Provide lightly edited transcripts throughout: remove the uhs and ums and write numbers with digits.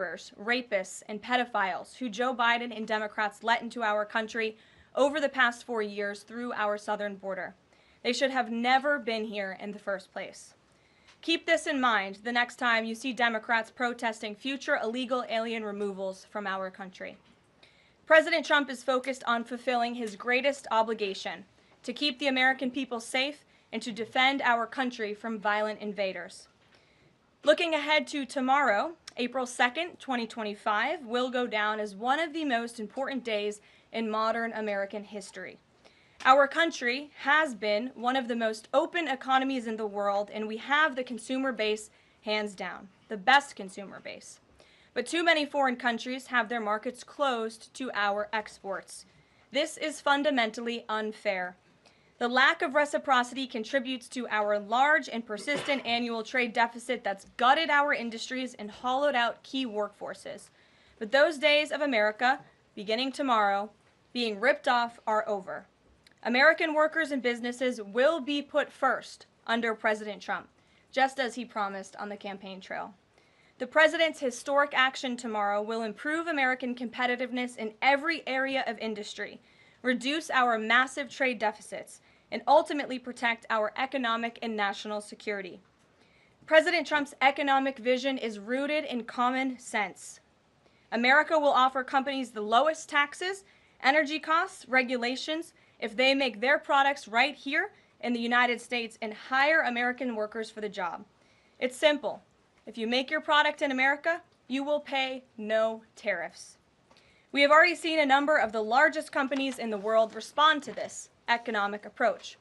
rapists, and pedophiles who Joe Biden and Democrats let into our country over the past 4 years through our southern border. They should have never been here in the first place. Keep this in mind the next time you see Democrats protesting future illegal alien removals from our country. President Trump is focused on fulfilling his greatest obligation, to keep the American people safe and to defend our country from violent invaders. Looking ahead to tomorrow, April 2nd, 2025, will go down as one of the most important days in modern American history. Our country has been one of the most open economies in the world, and we have the consumer base hands down, the best consumer base. But too many foreign countries have their markets closed to our exports. This is fundamentally unfair. The lack of reciprocity contributes to our large and persistent annual trade deficit that's gutted our industries and hollowed out key workforces. But those days of America, beginning tomorrow, being ripped off are over. American workers and businesses will be put first under President Trump, just as he promised on the campaign trail. The president's historic action tomorrow will improve American competitiveness in every area of industry, reduce our massive trade deficits, and ultimately protect our economic and national security. President Trump's economic vision is rooted in common sense. America will offer companies the lowest taxes, energy costs, regulations, if they make their products right here in the United States and hire American workers for the job. It's simple. If you make your product in America, you will pay no tariffs. We have already seen a number of the largest companies in the world respond to this economic approach.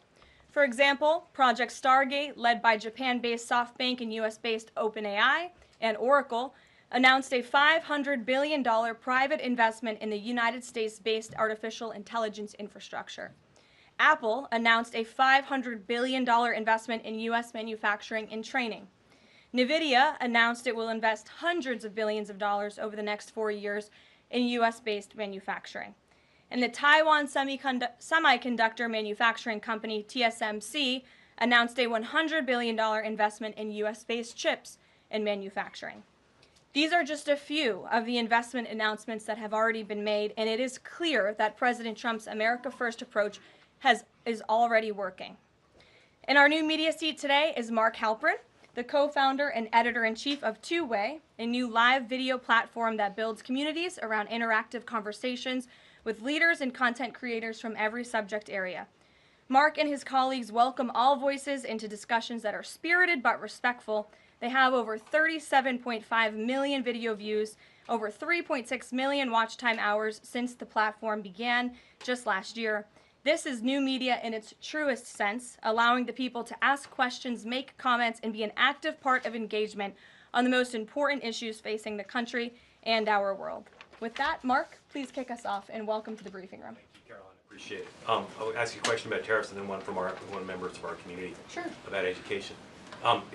For example, Project Stargate, led by Japan-based SoftBank and US-based OpenAI, and Oracle, announced a $500 billion private investment in the United States-based artificial intelligence infrastructure. Apple announced a $500 billion investment in US manufacturing and training. NVIDIA announced it will invest hundreds of billions of dollars over the next 4 years in US-based manufacturing. And the Taiwan semiconductor manufacturing company TSMC announced a $100 billion investment in US-based chips and manufacturing. These are just a few of the investment announcements that have already been made, and it is clear that President Trump's America First approach is already working. In our new media seat today is Mark Halperin, the co-founder and editor-in-chief of Two Way, a new live video platform that builds communities around interactive conversations with leaders and content creators from every subject area. Mark and his colleagues welcome all voices into discussions that are spirited but respectful. They have over 37.5 million video views, over 3.6 million watch time hours since the platform began just last year. This is new media in its truest sense, allowing the people to ask questions, make comments, and be an active part of engagement on the most important issues facing the country and our world. With that, Mark, please kick us off, and welcome to the briefing room. Thank you, Karoline. Appreciate it. I'll ask you a question about tariffs and then one from one members of our community. Sure. About education.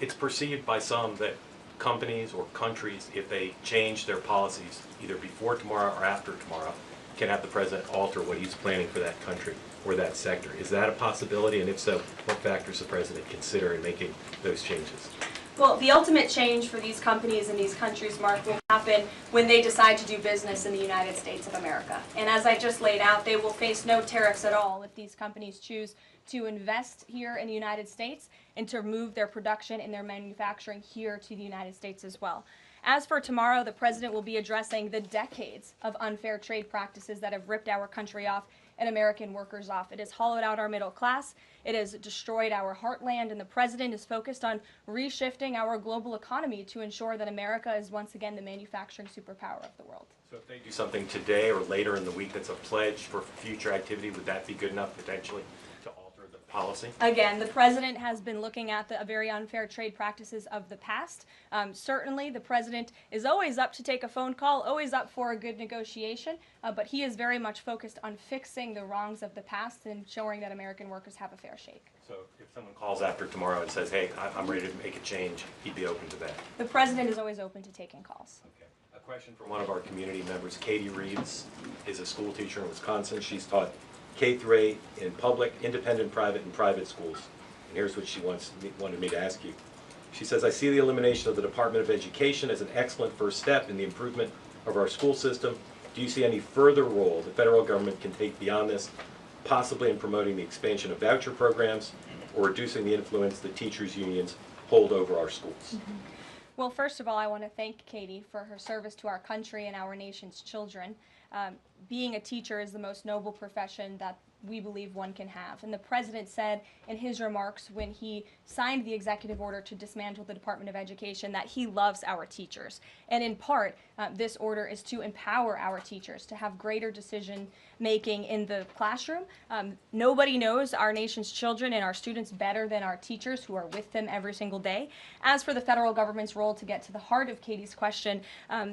It's perceived by some that companies or countries, if they change their policies either before tomorrow or after tomorrow, can have the president alter what he's planning for that country or that sector. Is that a possibility? And if so, what factors the president consider in making those changes? Well, the ultimate change for these companies and these countries, Mark, will happen when they decide to do business in the United States of America. And as I just laid out, they will face no tariffs at all if these companies choose to invest here in the United States and to move their production and their manufacturing here to the United States as well. As for tomorrow, the president will be addressing the decades of unfair trade practices that have ripped our country off and American workers off. It has hollowed out our middle class. It has destroyed our heartland, and the president is focused on reshifting our global economy to ensure that America is once again the manufacturing superpower of the world. So if they do something today or later in the week that's a pledge for future activity, would that be good enough potentially to alter the policy? Again, the president has been looking at the very unfair trade practices of the past. Certainly, the president is always up to take a phone call, always up for a good negotiation, but he is very much focused on fixing the wrongs of the past and ensuring that American workers have a fair shake. So if someone calls after tomorrow and says, hey, I'm ready to make a change, he'd be open to that? The president is always open to taking calls. Okay. A question from one of our community members. Katie Reeves is a school teacher in Wisconsin. She's taught K-8 in public, independent, private, and private schools. And here's what she wanted me to ask you. She says, I see the elimination of the Department of Education as an excellent first step in the improvement of our school system. Do you see any further role the federal government can take beyond this, possibly in promoting the expansion of voucher programs or reducing the influence that teachers' unions hold over our schools? Well, first of all, I want to thank Katie for her service to our country and our nation's children. Being a teacher is the most noble profession that we believe one can have. And the President said in his remarks when he signed the executive order to dismantle the Department of Education that he loves our teachers. And in part, this order is to empower our teachers to have greater decision making in the classroom. Nobody knows our nation's children and our students better than our teachers who are with them every single day. As for the federal government's role, to get to the heart of Katie's question,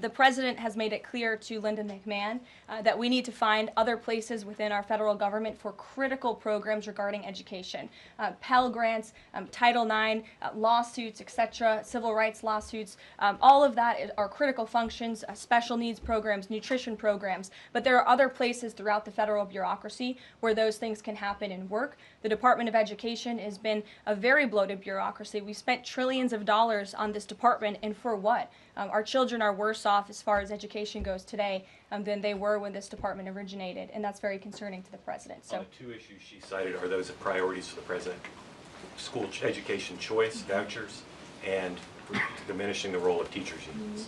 the President has made it clear to Linda McMahon that we need to find other places within our federal government for critical programs regarding education. Pell Grants, Title IX, lawsuits, etc., civil rights lawsuits, all of that are critical functions, special needs programs, nutrition programs, but there are other places throughout the federal bureaucracy where those things can happen and work. The Department of Education has been a very bloated bureaucracy. We spent trillions of dollars on this department, and for what? Our children are worse off as far as education goes today than they were when this department originated, and that's very concerning to the President. So, the two issues she cited are those priorities for the President: school education choice, vouchers, and diminishing the role of teachers' unions.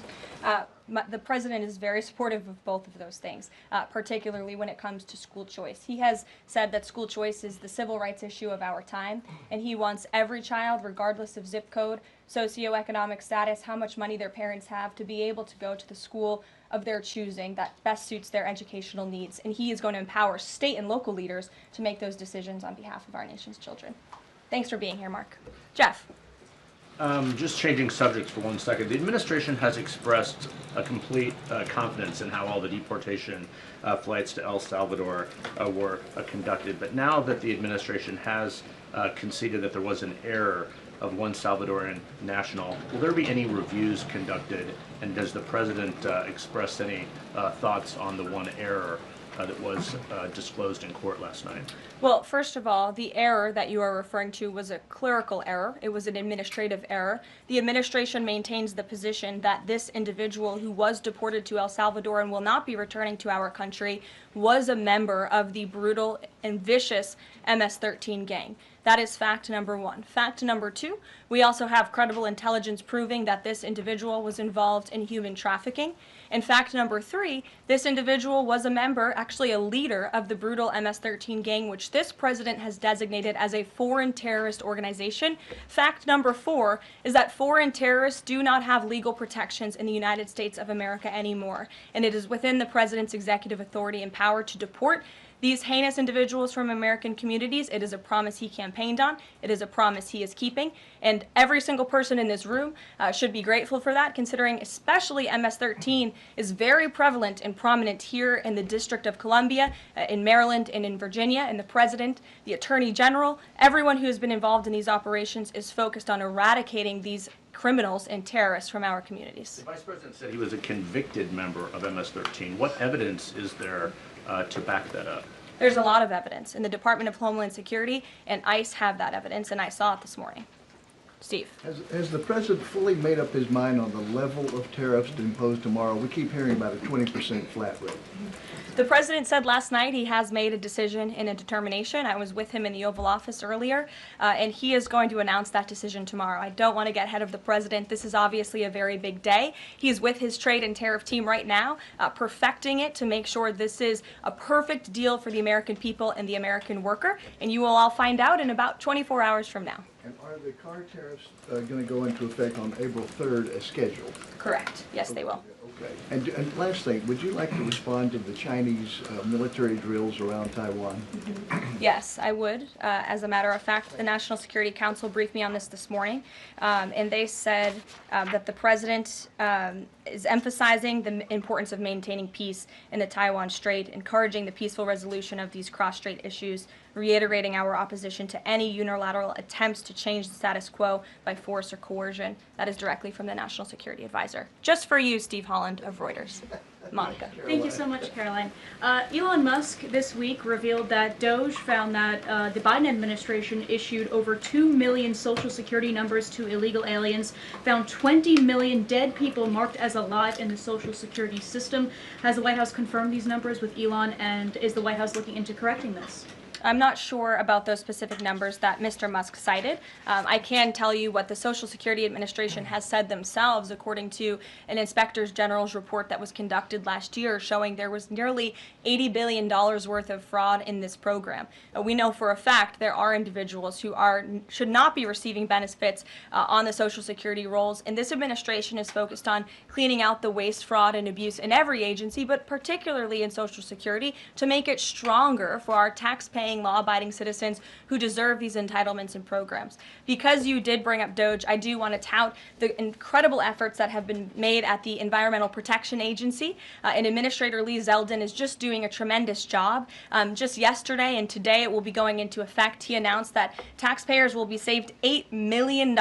The President is very supportive of both of those things, particularly when it comes to school choice. He has said that school choice is the civil rights issue of our time, and he wants every child, regardless of zip code, socioeconomic status, how much money their parents have, to be able to go to the school of their choosing that best suits their educational needs. And he is going to empower state and local leaders to make those decisions on behalf of our nation's children. Thanks for being here, Mark. Jeff. Just changing subjects for 1 second. The administration has expressed a complete confidence in how all the deportation flights to El Salvador were conducted. But now that the administration has conceded that there was an error of one Salvadoran national, will there be any reviews conducted? And does the President express any thoughts on the one error that was disclosed in court last night? Well, first of all, the error that you are referring to was a clerical error. It was an administrative error. The administration maintains the position that this individual who was deported to El Salvador and will not be returning to our country was a member of the brutal and vicious MS-13 gang. That is fact number one. Fact number two, we also have credible intelligence proving that this individual was involved in human trafficking. And fact number three, this individual was a member, actually a leader, of the brutal MS-13 gang, which this President has designated as a foreign terrorist organization. Fact number four is that foreign terrorists do not have legal protections in the United States of America anymore. And it is within the President's executive authority and power to deport these heinous individuals from American communities. It is a promise he campaigned on. It is a promise he is keeping. And every single person in this room should be grateful for that, considering especially MS-13 is very prevalent and prominent here in the District of Columbia, in Maryland, and in Virginia. And the President, the Attorney General, everyone who has been involved in these operations is focused on eradicating these criminals and terrorists from our communities. The Vice President said he was a convicted member of MS-13. What evidence is there to back that up? There's a lot of evidence, and the Department of Homeland Security and ICE have that evidence, and I saw it this morning. Steve. Has the President fully made up his mind on the level of tariffs to impose tomorrow? We keep hearing about a 20% flat rate. The President said last night he has made a decision and a determination. I was with him in the Oval Office earlier, and he is going to announce that decision tomorrow. I don't want to get ahead of the President. This is obviously a very big day. He's with his trade and tariff team right now, perfecting it to make sure this is a perfect deal for the American people and the American worker, and you will all find out in about 24 hours from now. And are the car tariffs going to go into effect on April 3rd as scheduled? Correct. Yes, they will. Okay. And last thing, would you like to respond to the Chinese military drills around Taiwan? Yes, I would. As a matter of fact, the National Security Council briefed me on this morning, and they said that the President is emphasizing the importance of maintaining peace in the Taiwan Strait, encouraging the peaceful resolution of these cross-strait issues, reiterating our opposition to any unilateral attempts to change the status quo by force or coercion. That is directly from the National Security Advisor. Just for you, Steve Holland. Holland of Reuters. Monica. Thank you so much, Caroline. Elon Musk this week revealed that Doge found that the Biden administration issued over 2 million Social Security numbers to illegal aliens, found 20 million dead people marked as alive in the Social Security system. Has the White House confirmed these numbers with Elon, and is the White House looking into correcting this? I'm not sure about those specific numbers that Mr. Musk cited. I can tell you what the Social Security Administration has said themselves, according to an Inspector General's report that was conducted last year, showing there was nearly $80 billion worth of fraud in this program. We know for a fact there are individuals who should not be receiving benefits on the Social Security rolls, and this administration is focused on cleaning out the waste, fraud, and abuse in every agency, but particularly in Social Security, to make it stronger for our tax-paying, law-abiding citizens who deserve these entitlements and programs. Because you did bring up Doge, I do want to tout the incredible efforts that have been made at the Environmental Protection Agency, and Administrator Lee Zeldin is just doing a tremendous job. Just yesterday and today it will be going into effect. He announced that taxpayers will be saved $8 million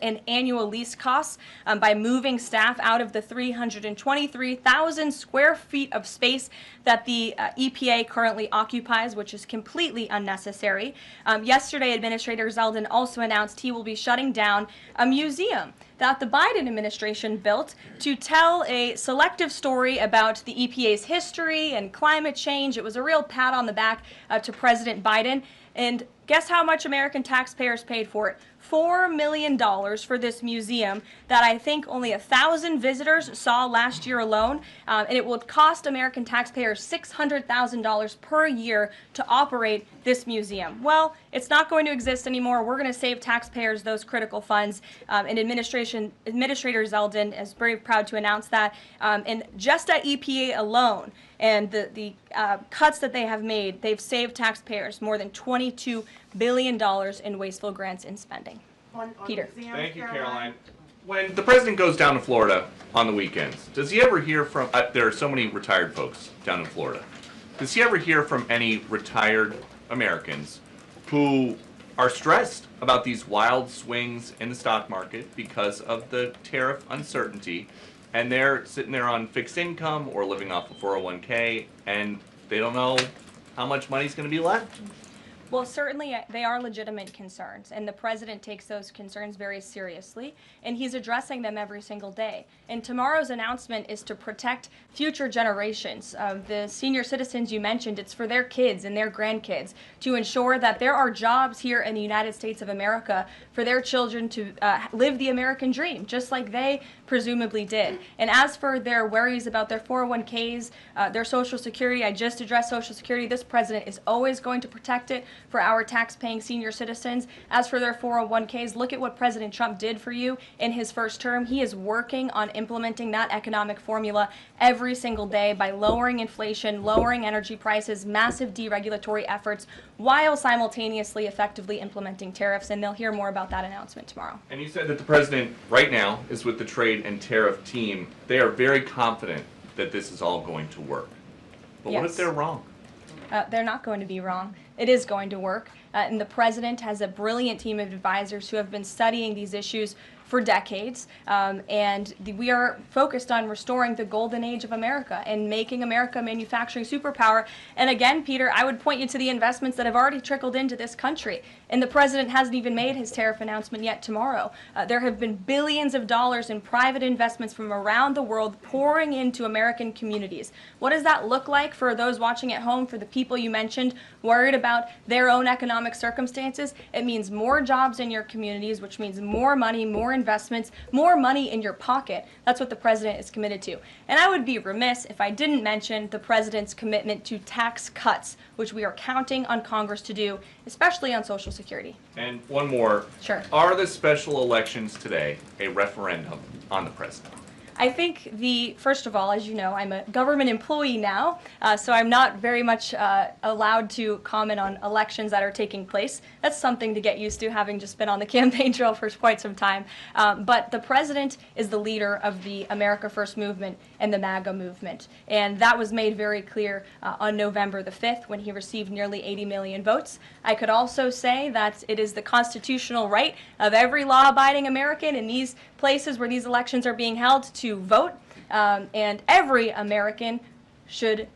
in annual lease costs by moving staff out of the 323,000 square feet of space that the EPA currently occupies, which is completely unnecessary. Yesterday, Administrator Zeldin also announced he will be shutting down a museum that the Biden administration built to tell a selective story about the EPA's history and climate change. It was a real pat on the back to President Biden. And guess how much American taxpayers paid for it? $4 million for this museum that I think only 1,000 visitors saw last year alone, and it will cost American taxpayers $600,000 per year to operate this museum. Well, it's not going to exist anymore. We're going to save taxpayers those critical funds, and Administrator Zeldin is very proud to announce that. And just at EPA alone, and the cuts that they have made, they've saved taxpayers more than $22 billion in wasteful grants and spending. Peter. Thank you, Caroline. When the president goes down to Florida on the weekends, does he ever hear from, there are so many retired folks down in Florida, does he ever hear from any retired Americans who are stressed about these wild swings in the stock market because of the tariff uncertainty, and they're sitting there on fixed income or living off a 401k, and they don't know how much money's going to be left? Well, certainly they are legitimate concerns, and the president takes those concerns very seriously, and he's addressing them every single day. And tomorrow's announcement is to protect future generations of the senior citizens you mentioned. It's for their kids and their grandkids to ensure that there are jobs here in the United States of America for their children to live the American dream, just like they presumably did. And as for their worries about their 401ks, their Social Security, I just addressed Social Security. This president is always going to protect it for our tax-paying senior citizens. As for their 401ks, look at what President Trump did for you in his first term. He is working on implementing that economic formula every single day by lowering inflation, lowering energy prices, massive deregulatory efforts, while simultaneously effectively implementing tariffs, and they'll hear more about that announcement tomorrow. And you said that the president right now is with the trade and tariff team. They are very confident that this is all going to work. But what if they're wrong? They're not going to be wrong. It is going to work. And the president has a brilliant team of advisors who have been studying these issues for decades, and we are focused on restoring the golden age of America and making America a manufacturing superpower. And again, Peter, I would point you to the investments that have already trickled into this country, and the president hasn't even made his tariff announcement yet tomorrow. There have been billions of dollars in private investments from around the world pouring into American communities. What does that look like for those watching at home, for the people you mentioned worried about their own economic circumstances? It means more jobs in your communities, which means more money, more investments, more money in your pocket. That's what the president is committed to. And I would be remiss if I didn't mention the president's commitment to tax cuts, which we are counting on Congress to do, especially on Social Security. And one more. Sure. Are the special elections today a referendum on the president? I think first of all, as you know, I'm a government employee now, so I'm not very much allowed to comment on elections that are taking place. That's something to get used to, having just been on the campaign trail for quite some time. But the president is the leader of the America First movement and the MAGA movement. And that was made very clear on November the 5th when he received nearly 80 million votes. I could also say that it is the constitutional right of every law-abiding American in these places where these elections are being held to vote. and every American should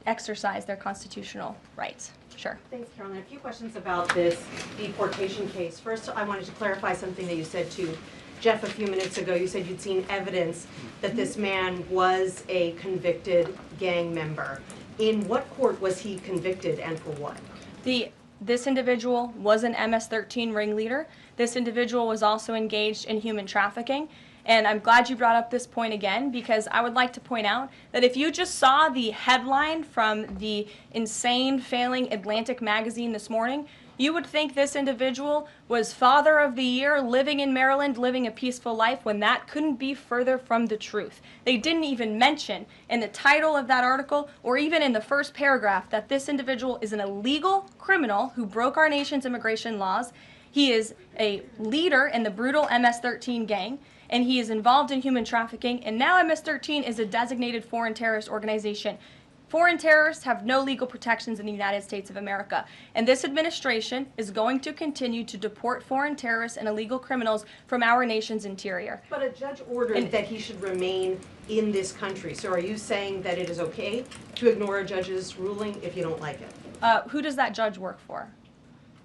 exercise their constitutional rights. Sure. Thanks, Karoline. A few questions about this deportation case. First, I wanted to clarify something that you said to Jeff a few minutes ago. You said you'd seen evidence that this man was a convicted gang member. In what court was he convicted and for what? This individual was an MS-13 ringleader. This individual was also engaged in human trafficking. And I'm glad you brought up this point again, because I would like to point out that if you just saw the headline from the insane, failing Atlantic magazine this morning, you would think this individual was Father of the Year, living in Maryland, living a peaceful life, when that couldn't be further from the truth. They didn't even mention in the title of that article, or even in the first paragraph, that this individual is an illegal criminal who broke our nation's immigration laws. He is a leader in the brutal MS-13 gang, and he is involved in human trafficking, and now MS-13 is a designated foreign terrorist organization. Foreign terrorists have no legal protections in the United States of America, and this administration is going to continue to deport foreign terrorists and illegal criminals from our nation's interior. But a judge ordered that he should remain in this country. So are you saying that it is okay to ignore a judge's ruling if you don't like it? Who does that judge work for?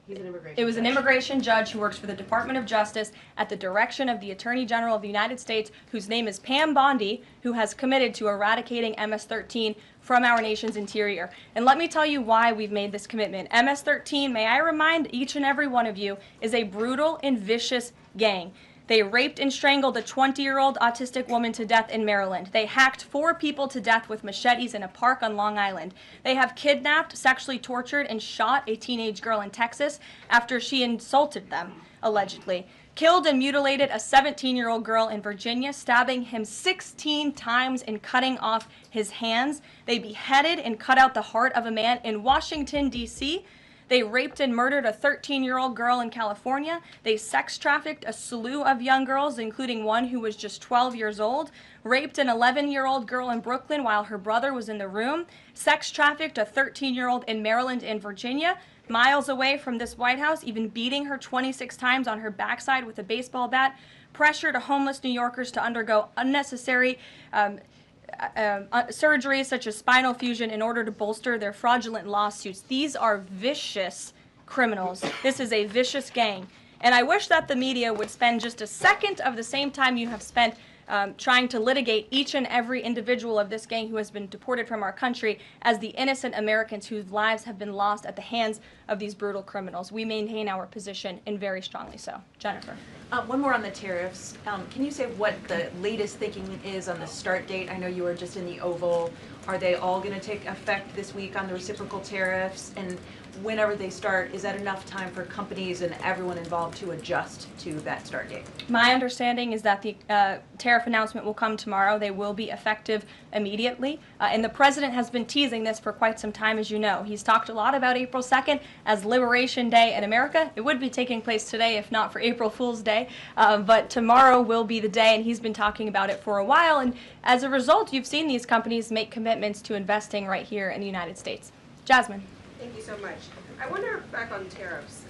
He's an immigration It was an judge. immigration judge who works for the Department of Justice at the direction of the Attorney General of the United States, whose name is Pam Bondi, who has committed to eradicating MS-13 from our nation's interior. And let me tell you why we've made this commitment. MS-13, may I remind each and every one of you, is a brutal and vicious gang. They raped and strangled a 20-year-old autistic woman to death in Maryland. They hacked 4 people to death with machetes in a park on Long Island. They have kidnapped, sexually tortured, and shot a teenage girl in Texas after she insulted them, allegedly. Killed and mutilated a 17-year-old girl in Virginia, stabbing him 16 times and cutting off his hands. They beheaded and cut out the heart of a man in Washington, D.C., They raped and murdered a 13-year-old girl in California. They sex trafficked a slew of young girls, including one who was just 12 years old. Raped an 11-year-old girl in Brooklyn while her brother was in the room. Sex trafficked a 13-year-old in Maryland and Virginia, miles away from this White House, even beating her 26 times on her backside with a baseball bat. Pressured homeless New Yorkers to undergo unnecessary surgeries such as spinal fusion in order to bolster their fraudulent lawsuits. These are vicious criminals. This is a vicious gang. And I wish that the media would spend just a second of the same time you have spent trying to litigate each and every individual of this gang who has been deported from our country as the innocent Americans whose lives have been lost at the hands of these brutal criminals. We maintain our position, and very strongly so. Jennifer. One more on the tariffs. Can you say what the latest thinking is on the start date? I know you were just in the Oval. Are they all going to take effect this week on the reciprocal tariffs? And whenever they start, is that enough time for companies and everyone involved to adjust to that start date? My understanding is that the tariff announcement will come tomorrow. They will be effective immediately. And the president has been teasing this for quite some time, as you know. He's talked a lot about April 2nd as Liberation Day in America. It would be taking place today if not for April Fool's Day. But tomorrow will be the day, and he's been talking about it for a while. And as a result, you've seen these companies make commitments to investing right here in the United States. Jasmine. Thank you so much. I wonder, back on tariffs,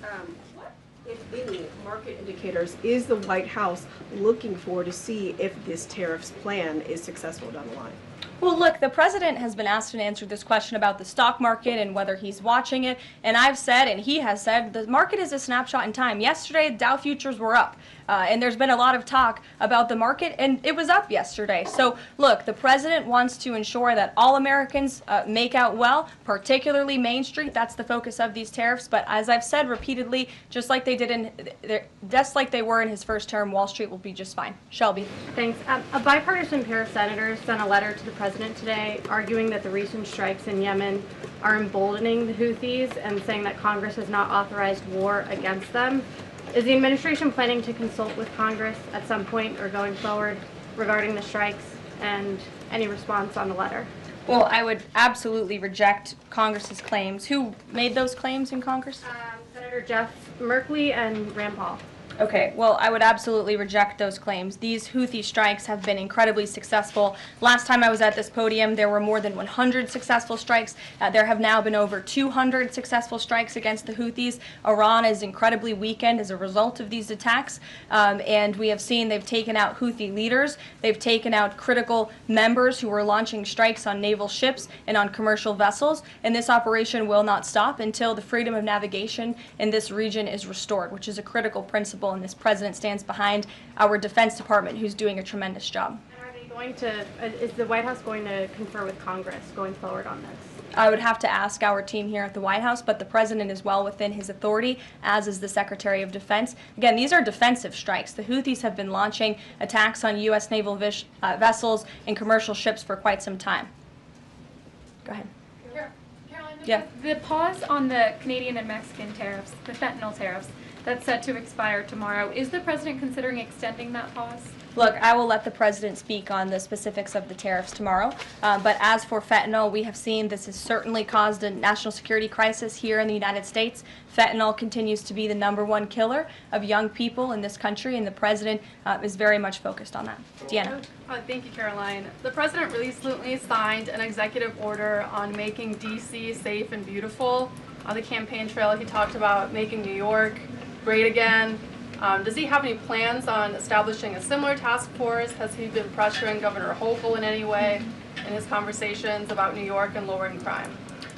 what, if any, market indicators is the White House looking for to see if this tariffs plan is successful down the line? Well, look, the president has been asked and answered this question about the stock market and whether he's watching it. And I've said, and he has said, the market is a snapshot in time. Yesterday, Dow futures were up. And there's been a lot of talk about the market, and it was up yesterday. So, look, the president wants to ensure that all Americans make out well, particularly Main Street. That's the focus of these tariffs. But as I've said repeatedly, just like they were in his first term, Wall Street will be just fine. Shelby. Thanks. A bipartisan pair of senators sent a letter to the president today arguing that the recent strikes in Yemen are emboldening the Houthis and saying that Congress has not authorized war against them. Is the administration planning to consult with Congress at some point or going forward regarding the strikes, and any response on the letter? Well, I would absolutely reject Congress's claims. Who made those claims in Congress? Senator Jeff Merkley and Rand Paul. Okay, well, I would absolutely reject those claims. These Houthi strikes have been incredibly successful. Last time I was at this podium, there were more than 100 successful strikes. There have now been over 200 successful strikes against the Houthis. Iran is incredibly weakened as a result of these attacks, and we have seen they've taken out Houthi leaders. They've taken out critical members who were launching strikes on naval ships and on commercial vessels, and this operation will not stop until the freedom of navigation in this region is restored, which is a critical principle, and this president stands behind our Defense Department, who's doing a tremendous job. And are they going to, is the White House going to confer with Congress going forward on this? I would have to ask our team here at the White House, but the president is well within his authority, as is the Secretary of Defense. Again, these are defensive strikes. The Houthis have been launching attacks on U.S. naval vessels and commercial ships for quite some time. Go ahead. Karoline, Yeah. the pause on the Canadian and Mexican tariffs, the fentanyl tariffs, that's set to expire tomorrow. Is the president considering extending that pause? Look, I will let the president speak on the specifics of the tariffs tomorrow. But as for fentanyl, we have seen this has certainly caused a national security crisis here in the United States. Fentanyl continues to be the #1 killer of young people in this country, and the president is very much focused on that. Deanna. Thank you, Caroline. The president recently signed an executive order on making D.C. safe and beautiful. On the campaign trail, he talked about making New York great again. Does he have any plans on establishing a similar task force? Has he been pressuring Governor Hochul in any way in his conversations about New York and lowering crime?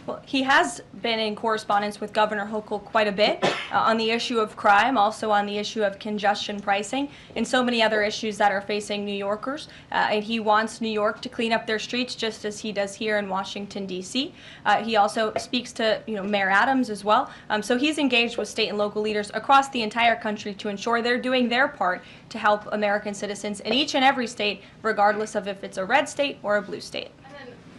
Well, he has been in correspondence with Governor Hochul quite a bit on the issue of crime, also on the issue of congestion pricing, and so many other issues that are facing New Yorkers. And he wants New York to clean up their streets just as he does here in Washington, D.C. He also speaks to Mayor Adams as well. So he's engaged with state and local leaders across the entire country to ensure they're doing their part to help American citizens in each and every state, regardless of if it's a red state or a blue state.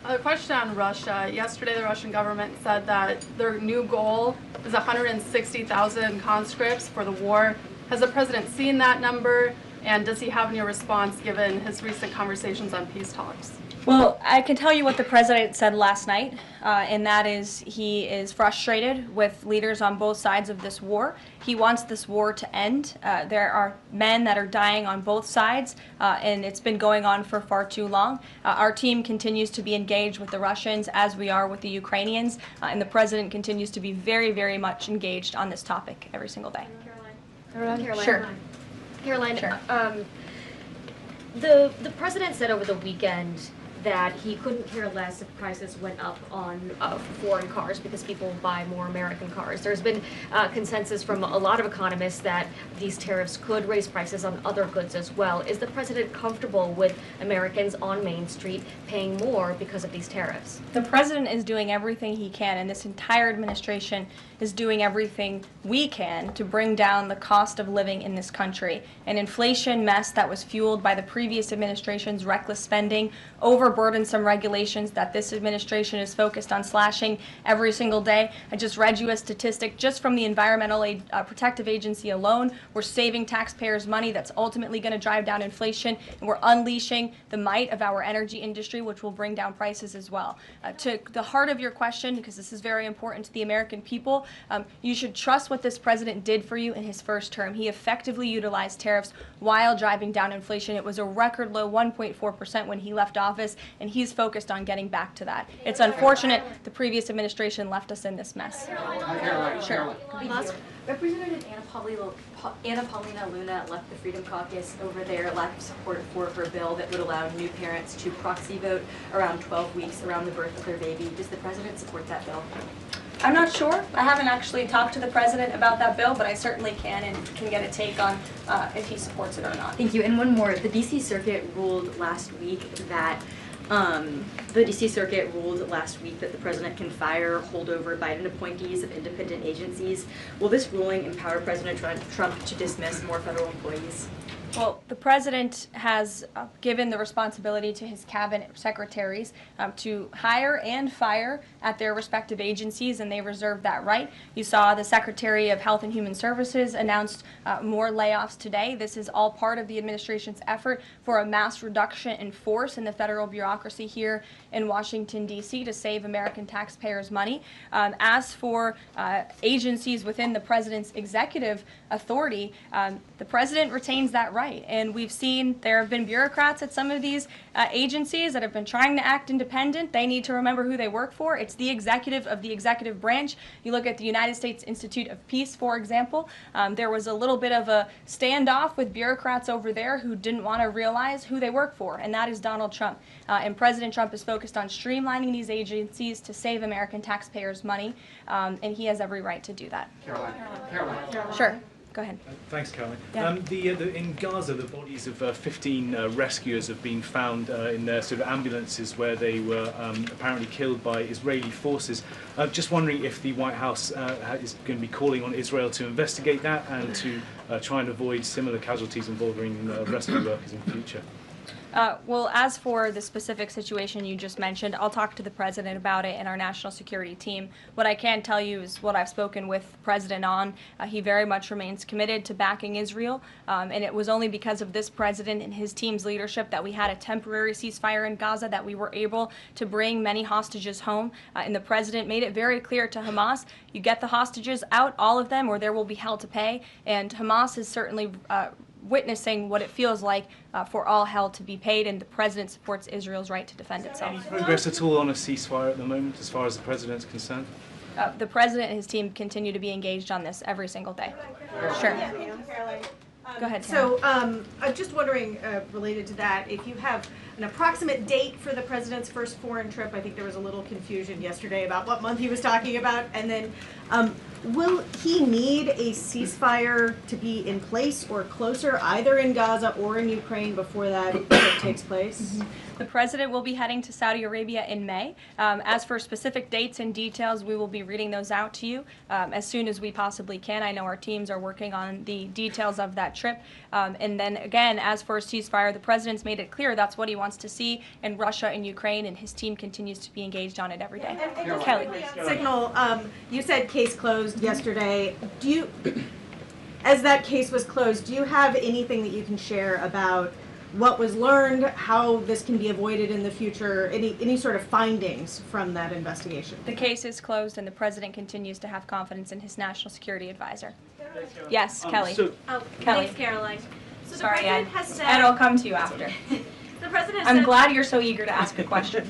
A question on Russia. Yesterday, the Russian government said that their new goal is 160,000 conscripts for the war. Has the president seen that number, and does he have any response given his recent conversations on peace talks? Well, I can tell you what the president said last night, and that is he is frustrated with leaders on both sides of this war. He wants this war to end. There are men that are dying on both sides, and it's been going on for far too long. Our team continues to be engaged with the Russians as we are with the Ukrainians, and the president continues to be very, very much engaged on this topic every single day. Caroline. Sure. Caroline, Sure. The president said over the weekend that he couldn't care less if prices went up on foreign cars because people buy more American cars. There's been consensus from a lot of economists that these tariffs could raise prices on other goods as well. Is the president comfortable with Americans on Main Street paying more because of these tariffs? The president is doing everything he can, and this entire administration is doing everything we can to bring down the cost of living in this country. An inflation mess that was fueled by the previous administration's reckless spending, overburdensome regulations that this administration is focused on slashing every single day. I just read you a statistic just from the Environmental Protective Agency alone. We're saving taxpayers money that's ultimately going to drive down inflation, and we're unleashing the might of our energy industry, which will bring down prices as well. To the heart of your question, because this is very important to the American people, you should trust what this president did for you in his first term. He effectively utilized tariffs while driving down inflation. It was a record low 1.4% when he left office, and he's focused on getting back to that. It's unfortunate the previous administration left us in this mess. Sure. Representative Anna Paulina Luna left the Freedom Caucus over their lack of support for her bill that would allow new parents to proxy vote around 12 weeks around the birth of their baby. Does the president support that bill? I'm not sure. I haven't actually talked to the president about that bill, but I certainly can and can get a take on if he supports it or not. Thank you. And one more. The D.C. Circuit ruled last week that the president can fire holdover Biden appointees of independent agencies. Will this ruling empower President Trump to dismiss more federal employees? Well, the president has given the responsibility to his cabinet secretaries to hire and fire at their respective agencies, and they reserve that right. You saw the Secretary of Health and Human Services announced more layoffs today. This is all part of the administration's effort for a mass reduction in force in the federal bureaucracy here in Washington, D.C. to save American taxpayers money. As for agencies within the president's executive authority, the president retains that right. And we've seen there have been bureaucrats at some of these agencies that have been trying to act independent. They need to remember who they work for. It's the executive of the executive branch. You look at the United States Institute of Peace, for example. There was a little bit of a standoff with bureaucrats over there who didn't want to realize who they work for, and that is Donald Trump. And President Trump is focused on streamlining these agencies to save American taxpayers money, and he has every right to do that. Karoline. Sure. Go ahead. Thanks, Karoline. Yeah. In Gaza, the bodies of 15 rescuers have been found in their sort of ambulances where they were apparently killed by Israeli forces. Just wondering if the White House is going to be calling on Israel to investigate that and to try and avoid similar casualties involving rescue workers in future. Well, as for the specific situation you just mentioned, I'll talk to the president about it and our national security team. What I can tell you is what I've spoken with the president on. He very much remains committed to backing Israel, and it was only because of this president and his team's leadership that we had a temporary ceasefire in Gaza, that we were able to bring many hostages home. And the president made it very clear to Hamas, you get the hostages out, all of them, or there will be hell to pay. And Hamas is certainly witnessing what it feels like for all hell to be paid, and the president supports Israel's right to defend itself. Any progress at all on a ceasefire at the moment, as far as the president's concerned? The president and his team continue to be engaged on this every single day. Sure. Go ahead, Tamara. So I'm just wondering, related to that, if you have an approximate date for the president's first foreign trip. I think there was a little confusion yesterday about what month he was talking about. And then will he need a ceasefire to be in place or closer, either in Gaza or in Ukraine, before that trip takes place? Mm-hmm. The president will be heading to Saudi Arabia in May. As for specific dates and details, we will be reading those out to you as soon as we possibly can. I know our teams are working on the details of that trip. And then again, as for a ceasefire, the president's made it clear that's what he wants to see in Russia and Ukraine, and his team continues to be engaged on it every day. And Kelly. Signal, you said case closed yesterday. Do you, as that case was closed, do you have anything that you can share about what was learned, how this can be avoided in the future, any sort of findings from that investigation? The case is closed, and the president continues to have confidence in his national security advisor. Yes, Kelly. Kelly. Thanks, Karoline. So Sorry, the president Ed. has said... Ed, I'll come to you after. The president I'm said... glad you're so eager to ask a question.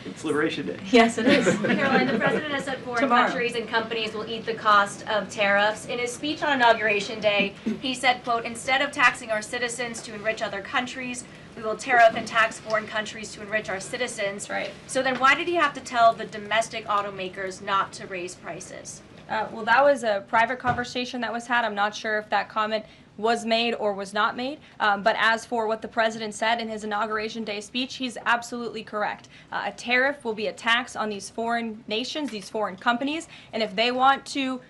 It's Liberation Day. Yes, it is. Caroline, the president has said foreign countries and companies will eat the cost of tariffs. In his speech on Inauguration Day, he said, quote, instead of taxing our citizens to enrich other countries, we will tariff and tax foreign countries to enrich our citizens. Right. So then why did he have to tell the domestic automakers not to raise prices? Well, that was a private conversation that was had. I'm not sure if that comment was made or was not made. But as for what the president said in his Inauguration Day speech, he's absolutely correct. A tariff will be a tax on these foreign nations, these foreign companies, and if they want to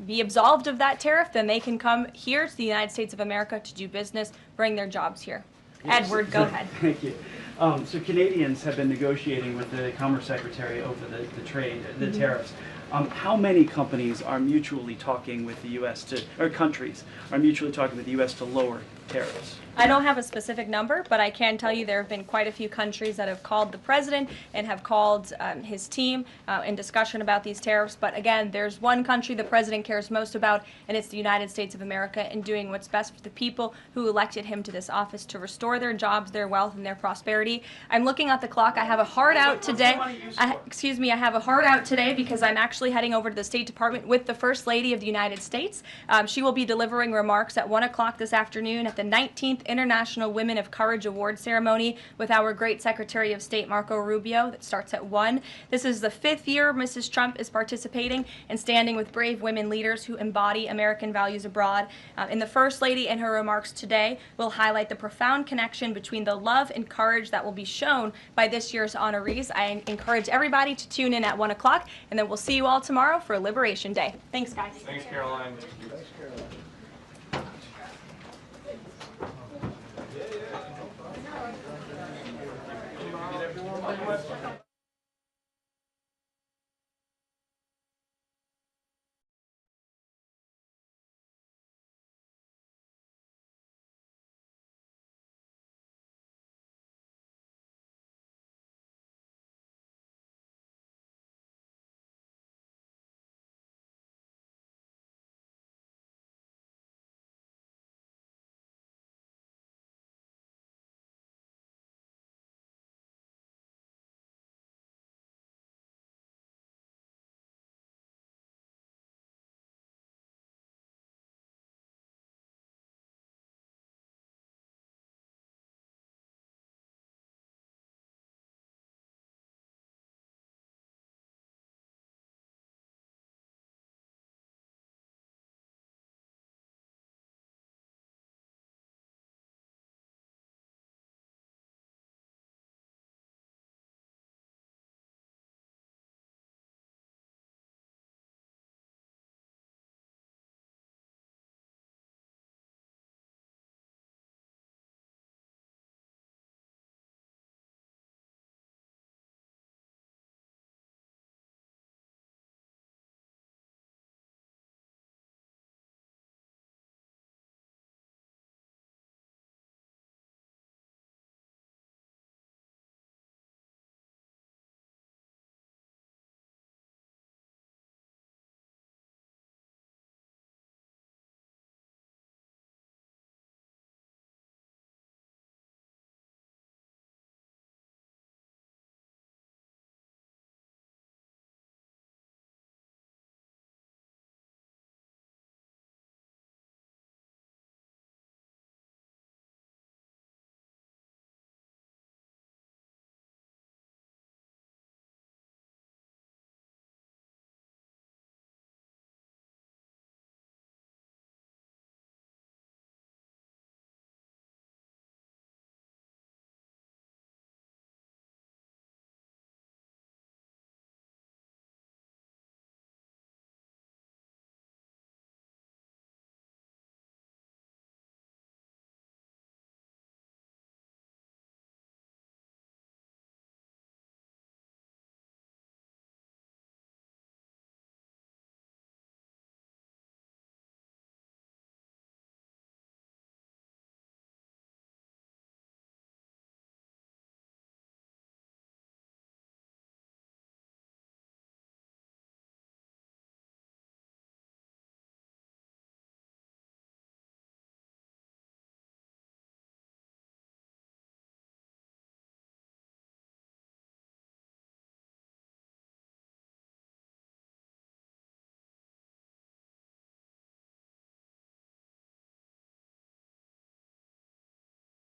be absolved of that tariff, then they can come here to the United States of America to do business, bring their jobs here. Edward, go ahead. Thank you. So Canadians have been negotiating with the Commerce Secretary over the trade, the tariffs. How many companies are mutually talking with the U.S. or countries are mutually talking with the U.S. to lower tariffs? I don't have a specific number, but I can tell you there have been quite a few countries that have called the president and have called his team in discussion about these tariffs. But again, there's one country the president cares most about, and it's the United States of America, and doing what's best for the people who elected him to this office to restore their jobs, their wealth, and their prosperity. I'm looking at the clock. I have a hard out today. I have a hard out today because I'm actually heading over to the State Department with the First Lady of the United States. She will be delivering remarks at 1 o'clock this afternoon at the 19th International Women of Courage Award ceremony with our great Secretary of State Marco Rubio. That starts at 1. This is the 5th year Mrs. Trump is participating and standing with brave women leaders who embody American values abroad. And the First Lady in her remarks today will highlight the profound connection between the love and courage that will be shown by this year's honorees. I encourage everybody to tune in at 1 o'clock, and then we'll see you all tomorrow for Liberation Day. Thanks, guys. Thanks, Karoline. Thanks, Caroline. question?